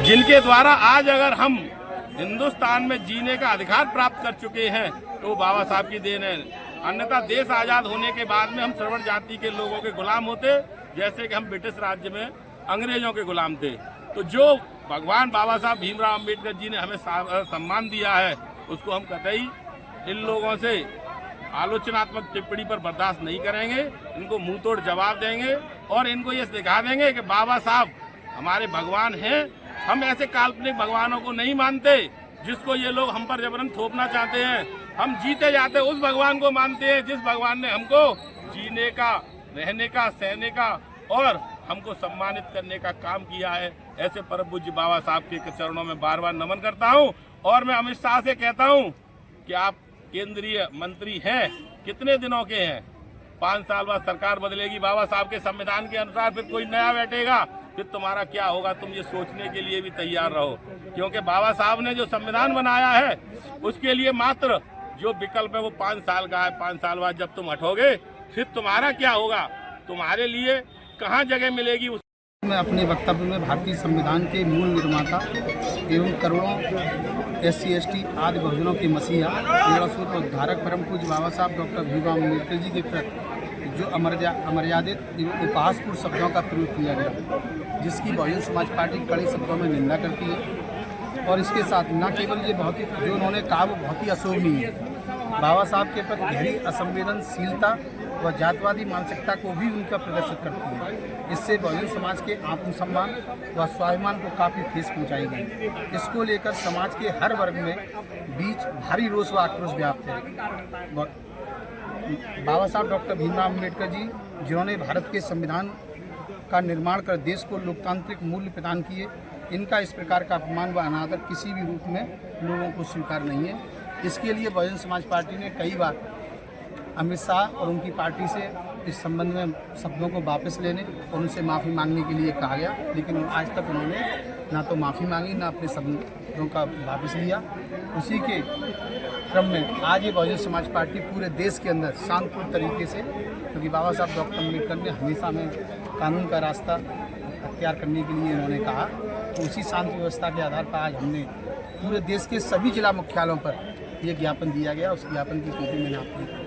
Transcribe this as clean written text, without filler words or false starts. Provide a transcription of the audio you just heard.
जिनके द्वारा आज अगर हम हिंदुस्तान में जीने का अधिकार प्राप्त कर चुके हैं तो बाबा साहब की देन है। अन्यथा देश आजाद होने के बाद में हम श्रवण जाति के लोगों के गुलाम होते, जैसे कि हम ब्रिटिश राज्य में अंग्रेजों के गुलाम थे। तो जो भगवान बाबा साहब भीमराव अंबेडकर जी ने हमें सम्मान दिया है, उसको हम कतई इन लोगों से आलोचनात्मक टिप्पणी पर बर्दाश्त नहीं करेंगे। इनको मुंह तोड़ जवाब देंगे और इनको ये दिखा देंगे कि बाबा साहब हमारे भगवान हैं। हम ऐसे काल्पनिक भगवानों को नहीं मानते जिसको ये लोग हम पर जबरन थोपना चाहते हैं। हम जीते जाते उस भगवान को मानते हैं जिस भगवान ने हमको जीने का, रहने का, सहने का और हमको सम्मानित करने का काम किया है। ऐसे परम पूज्य बाबा साहब के चरणों में बार बार नमन करता हूं। और मैं अमित शाह से कहता हूं कि आप केंद्रीय मंत्री हैं, कितने दिनों के हैं? 5 साल बाद सरकार बदलेगी, बाबा साहब के संविधान के अनुसार फिर कोई नया बैठेगा, फिर तुम्हारा क्या होगा तुम ये सोचने के लिए भी तैयार रहो। क्योंकि बाबा साहब ने जो संविधान बनाया है उसके लिए मात्र जो विकल्प है वो 5 साल का है। 5 साल बाद जब तुम हटोगे फिर तुम्हारा क्या होगा, तुम्हारे लिए कहाँ जगह मिलेगी। मैं अपने वक्तव्य में भारतीय संविधान के मूल निर्माता एवं करोड़ों SC ST आदि बहुजनों के मसीहा एवं उद्धारक परम पूज्य बाबा साहब डॉक्टर भीमराव अम्बेडकर जी के प्रति जो अमर्यादित एवं उपहासपूर्ण शब्दों का प्रयोग किया गया, जिसकी बहुजन समाज पार्टी कड़े शब्दों में निंदा करती है। और इसके साथ न केवल ये जो उन्होंने कहा वो बहुत ही अशोभनीय है, बाबा साहब के प्रति गहरी असंवेदनशीलता व जातवादी मानसिकता को भी उनका प्रदर्शित करती है। इससे बहुजन समाज के आत्मसम्मान व स्वाभिमान को काफ़ी ठेस पहुंचाई गई। इसको लेकर समाज के हर वर्ग में बीच भारी रोष व आक्रोश व्याप्त है। बाबा साहब डॉक्टर भीमराव अम्बेडकर जी, जिन्होंने भारत के संविधान का निर्माण कर देश को लोकतांत्रिक मूल्य प्रदान किए, इनका इस प्रकार का अपमान व अनादर किसी भी रूप में लोगों को स्वीकार नहीं है। इसके लिए बहुजन समाज पार्टी ने कई बार अमित शाह और उनकी पार्टी से इस संबंध में शब्दों को वापस लेने और उनसे माफ़ी मांगने के लिए कहा गया, लेकिन आज तक उन्होंने ना तो माफ़ी मांगी ना अपने शब्दों का वापस लिया। उसी के क्रम में आज ये बहुजन समाज पार्टी पूरे देश के अंदर शांतिपूर्ण तरीके से, क्योंकि बाबा साहब डॉक्टर अम्बेडकर ने हमेशा में कानून का रास्ता अख्तियार करने के लिए उन्होंने कहा, तो उसी शांति व्यवस्था के आधार पर आज हमने पूरे देश के सभी जिला मुख्यालयों पर यह ज्ञापन दिया गया। उस ज्ञापन की कॉपी मैंने आपको